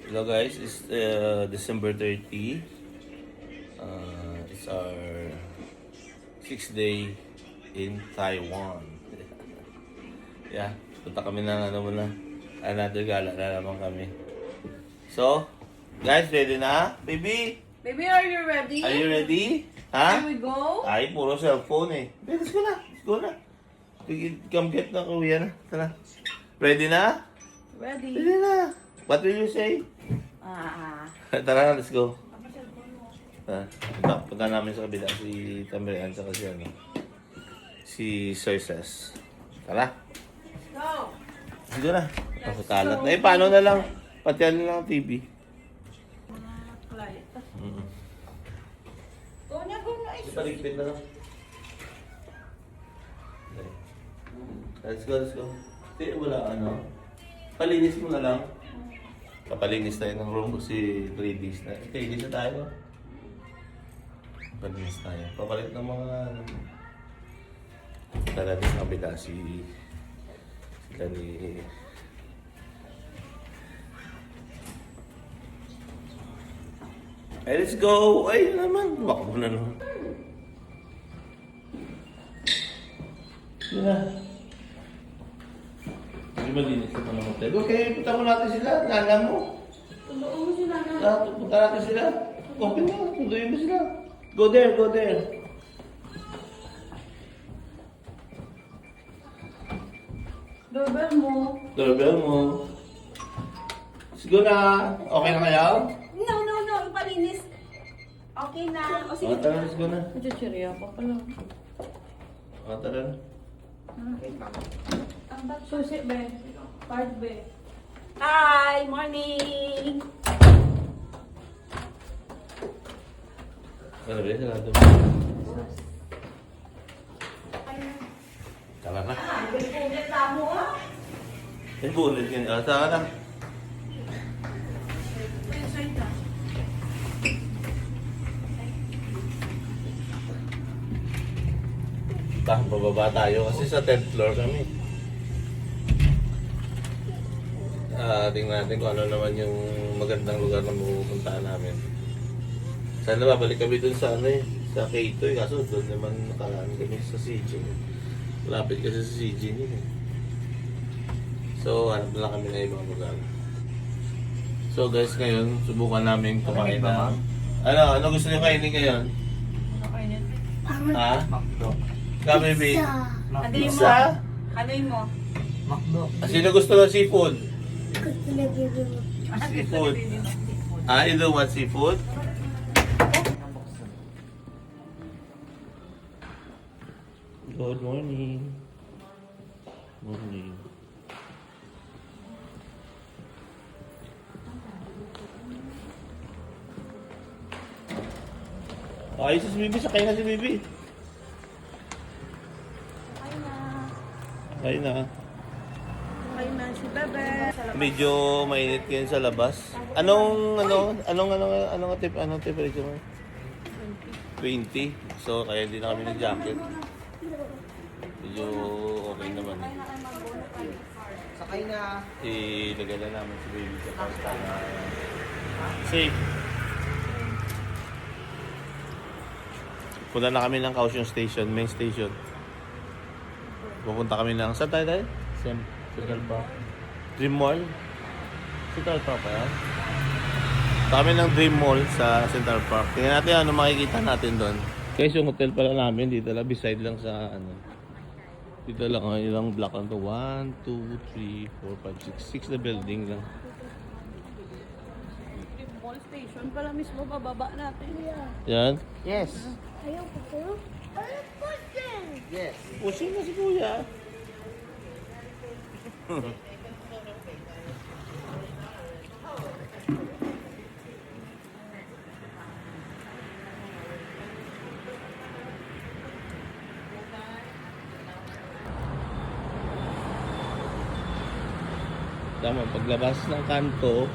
Hello guys, it's December 30. It's our 6th day in Taiwan. Yeah, punta kami ng ano muna. Another gala na naman kami. So, guys, ready na? Baby? Baby, are you ready? Are you ready? Ha? Here we go. Ay, puro cellphone eh. Let's go na. Let's go na. Come get na, kuya na. Tara. Ready na? Ready. Ready na. What will you say? Tara na, let's go. Punta namin sa kabila si Tamirian sa kasi ano. Si Sir Ses. Tara. Go. Dito na. Kalat na. Eh, paano na lang? Pati na lang ang TV. Go na. Paligpit na lang. Let's go. Hindi, wala ano. Palinis mo na lang. Kapalinis tayo ng room kasi 3 days na. 3 days na tayo. Palinis tayo. Papalit ng mga ano. Tara din sa kabila sila ni... Ay, let's go! Ay, naman. Baka mo na naman. Yun na. Hindi malinis na ng hotel. Okay, punta mo natin sila. Nana mo. Tulungan mo sila na. Punta natin sila. Open mo. Tunduin mo sila. Go there. Doorbell mo. Siguro na. Okay na kayo? No. Ipalinis. Okay na. O sige. Tara, let's go na. Chichirya pa pala. Tara na. Ang ba't susi, be? Card, be? Hi! Morning! Tara, be. Sarado. Tara na. Bipulit na mo, ah! Ay, bulit yun. Tara na. Pababa tayo kasi sa 10th floor kami. Tingnan natin kung ano naman yung magandang lugar na pupuntahan namin. Sana babalik kami dun sa ano eh, sa K2 eh, kaso doon naman nakaraan kami sa CG. Malapit kasi sa CG niyo eh. So, hanap na lang kami na ibang lugar. So guys, ngayon, subukan namin kumain na. Ano gusto niyo kainin ngayon? Ha? Kami, baby. Pizza? Anoin mo? Sino gusto ng seafood? Seafood. You don't want seafood? Good morning. Morning. Ay, si Bibi. Sakay na si Bibi. Ay na. Okay na si Bebe. Medyo mainit ngayon sa labas. Anong temperature mo? 20. So kaya hindi na kami nag-jacket. Medyo okay naman. Sakay na. Ilagay na namin si baby sa pasta na safe. Punta na kami ng Kaohsiung Station, main station. Pupunta kami ng... Saan tayo? Central Park. Dream Mall? Central Park pa yan? Punta kami ng Dream Mall sa Central Park. Tingnan natin ano makikita natin doon. Guys, yung hotel pala namin dito lang, beside lang sa ano. Dito lang, ilang block lang to. 1, 2, 3, 4, 5, 6. 6 na building lang. Dream Mall Station pala mismo bababa natin. Yan. Yes. Ayaw ko po. Yes. Pushing na si Kuya. Tama, paglabas ng kanto,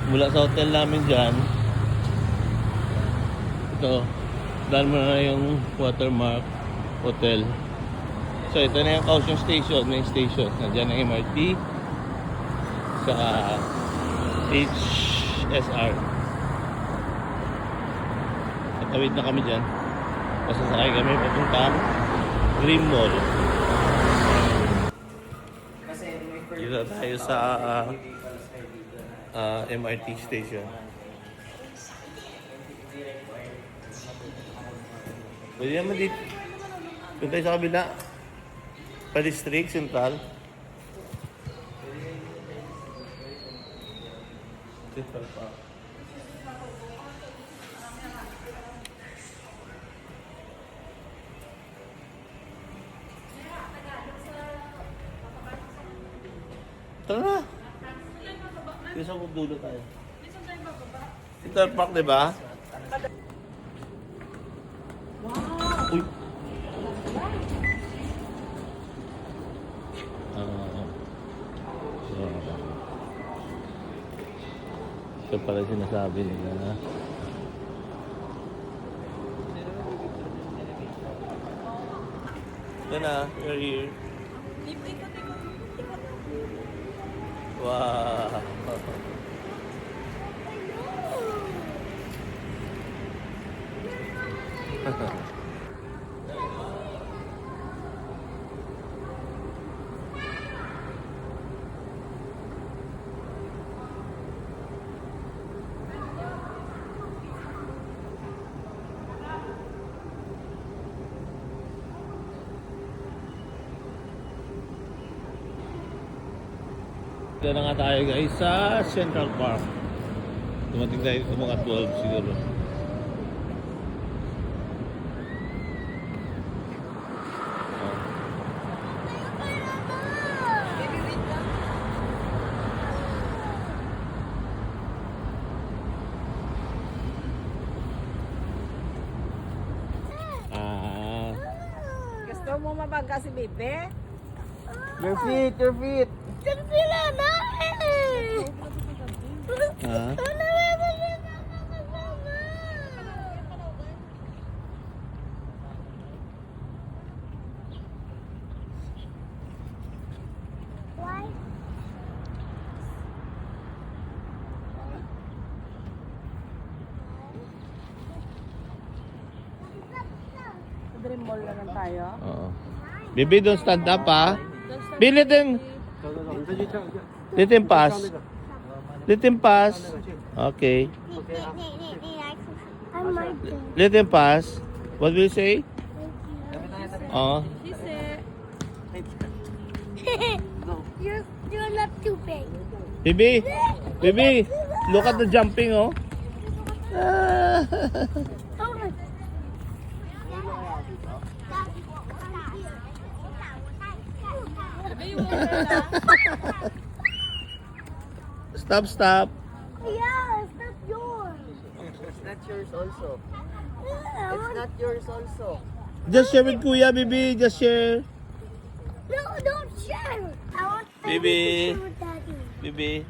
mula sa hotel namin dyan, ito, dahil mo na yung watermark hotel. So ito na yung Kaohsiung Station, main station. Nandiyan ang MRT, saka SR. Tatawid na kami dyan. Pasasakay kami papuntang Green Mall. Dito tayo sa MRT station. Pwede naman dito. Doon tayo sa kabila. Pa-district, central. Central Park. Tara na. Dito sa dulo tayo. Central Park, di ba? Uy. Ito pala sinasabi nila. Ito na, you're here. Wow. Dito na nga tayo guys sa Central Park. Dumating tayo sa mga 12 siguro. Gusto mo mabangga si Bebe? Your feet, your feet. Ha? Dream Mall na lang tayo. Oo. Bibi, don't stand up ha. Bibi, let him pass. Let him pass. Okay. Let him pass. What will you say? Oh. She said, You're not too big. Bibi, Bibi, look at the jumping, oh. Stop, stop. Yeah, it's not yours. It's not yours also. Yeah, It's not yours also. Just share with Kuya, Bibi. Just share. no, don't share. I want Baby. to share with Daddy. Bibi.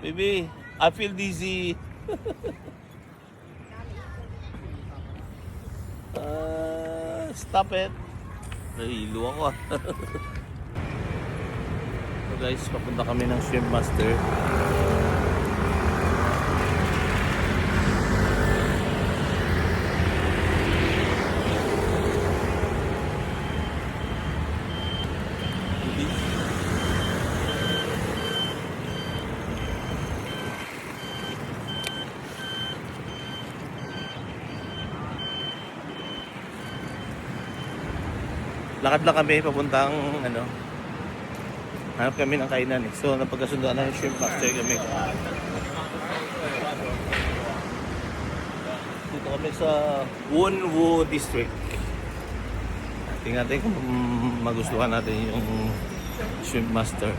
Bibi, I feel dizzy. Stop it. Nahilo ako ah. So guys, papunta kami ng Shrimp Master. Lakad lang kami papuntang ano. Hanap kami ng kainan eh. So napagkasundoan na yung Shrimp Master kami. Dito kami sa Wonwo District. Tingnan natin kung magustuhan natin yung Shrimp Master.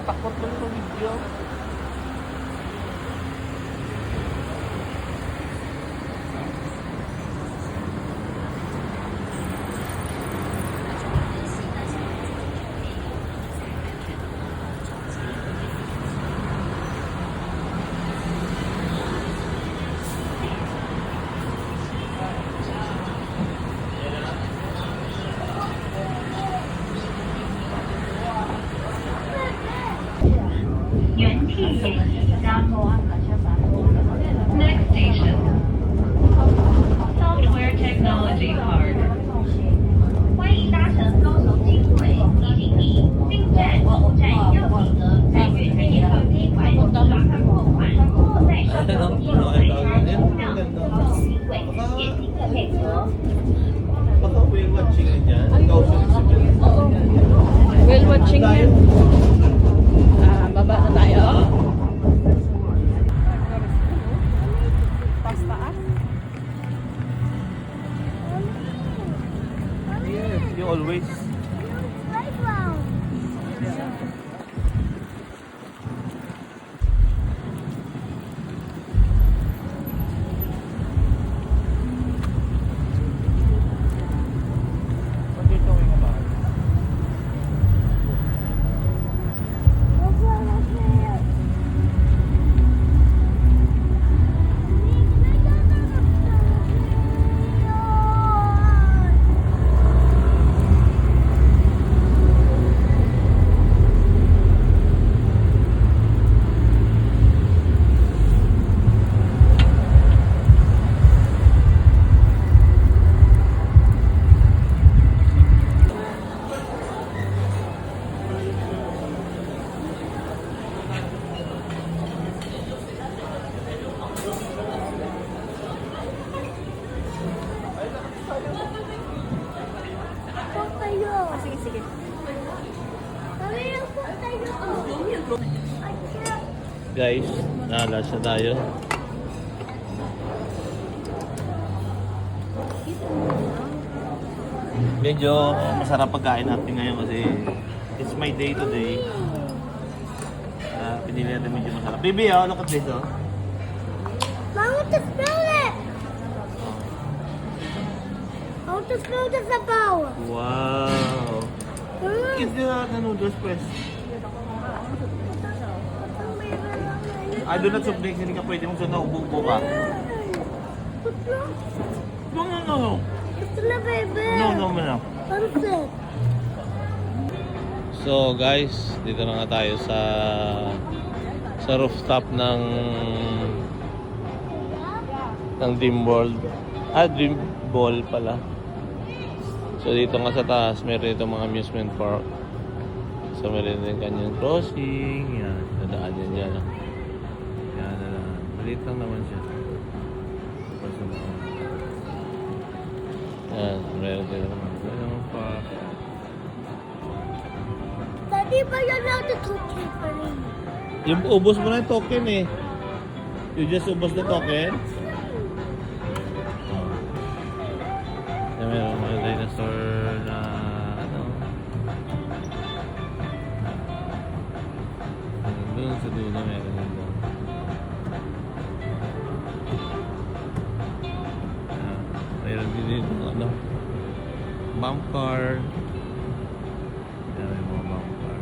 Takot lang sa video. sige, sige. Sabi yung po tayo. I can't. Guys, naalas na tayo. Medyo masarap pagkain natin ngayon kasi it's my day today. Pinili natin medyo masarap. Baby, look at this, oh. I want to smell it. I want to smell the sabaw. Wow. Eat the noodles first. I do not soft drinks, hindi ka pwede mong sunod, ubo-ubo ka. No. Gusto na, baby. No. What is it? So guys, dito na nga tayo sa rooftop ng Dream World. Dream Ball pala. So dito nga sa taas, meron itong mga amusement park. So meron din kanyang crossing. Yan, nadaan yan dyan. Yan, nadaan. Maliit lang naman siya. Tapos sa mga... Yan, meron din naman. Ganyan park. Daddy, ba yan na the token pa rin? Yung ubos mo na yung token eh. You just ubos the token. Yan, meron mga dinosaur na ano. Doon sa dulo meron yung doon. Meron din dito ano. Bump car. Yan, may mga bump car.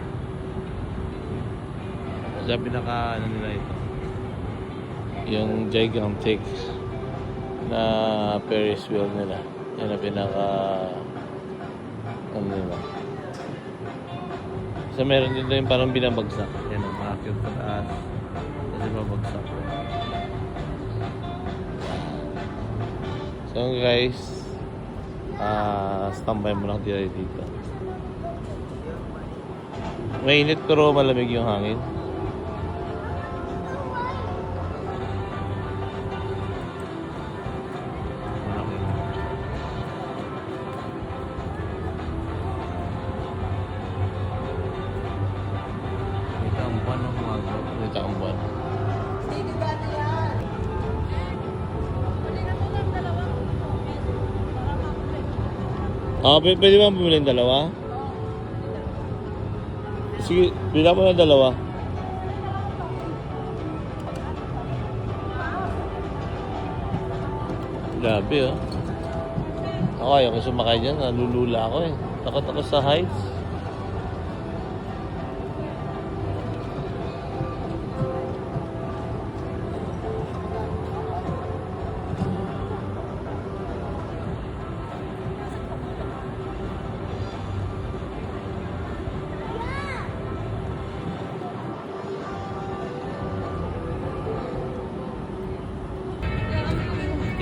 Sa pinaka ano nila ito. Yung gigantic na Ferris wheel nila. Yan ang pinaka ano nila. So meron din yung parang binabagsak. Yan ang makakit sa taas. Kasi mabagsak. So guys, standby muna tayo dito. Mainit pero malamig yung hangin. Pwede ba bumili ng dalawa? Sige, bila mo ng dalawa. Grabe oh. Ako ayaw ko sumakay dyan, nalulula ako eh. Takot ako sa heights.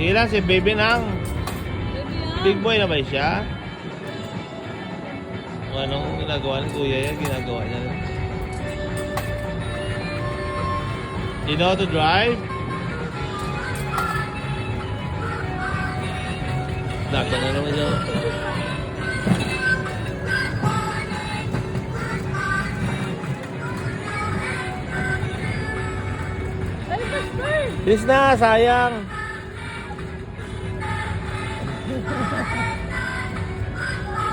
Ilan si baby nang big boy na ba siya? Kung anong ginagawa ng kuya yan, ginagawa niya rin. You know how to drive? Daka na naman siya. Bis na, sayang.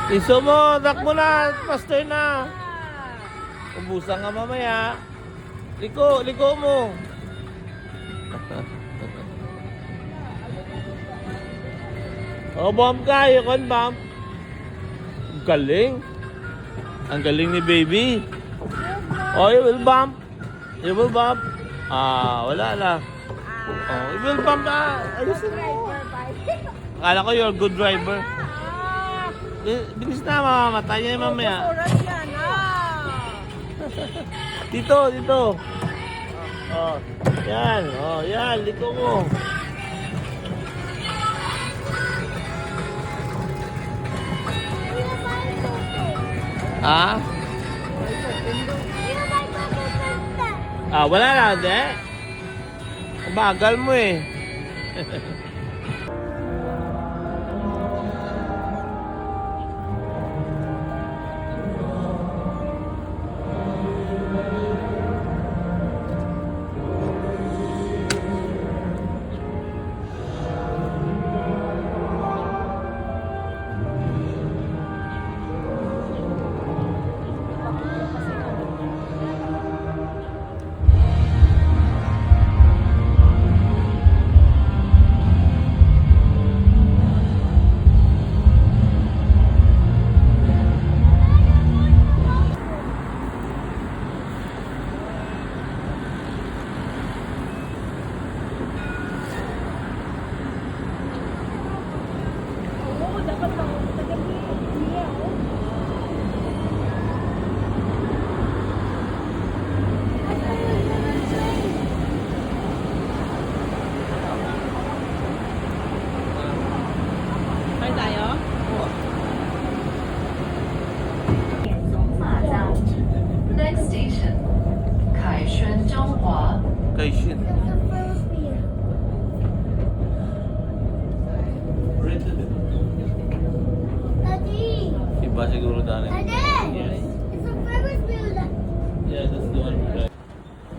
Iso mo, takbo na, pastor na. Ubusan ka mamaya. Liko mo. Oh, bump ka, you can bump. Galing. Ang galing ni baby. Oh, you will bump. You will bump. Wala na. Oh, you will bump na. Ayusin mo. Akala ko you're a good driver. Bilis na, mamamatay niya mamaya. Dito. Oh, yan. Oh, yan. Liko mo. Ha? Wala na, de. Bagal mo eh.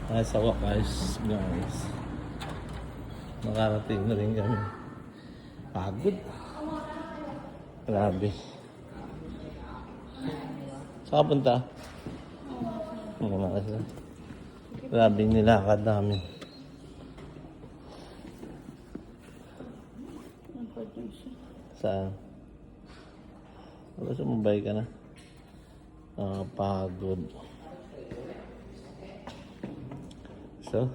Sa wakas, guys. Nakarating na rin kami. Pagod. Grabe. Saan ka punta? Grabe yung nilakad namin. Saan? Wala sumabay ka na. Pagod. So,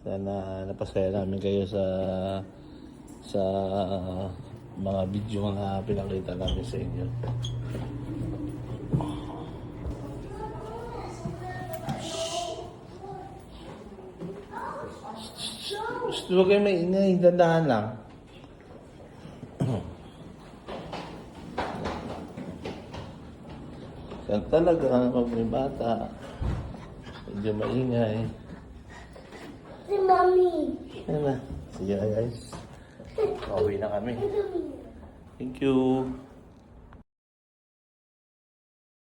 sana napasaya namin kayo sa mga video na pinakita namin sa inyo. Gusto kayo maingay, dandahan lang. Yan talaga, pag may bata, medyo maingay. Si Mommy. Yan na. Sige na guys. Pauwi na kami. Thank you.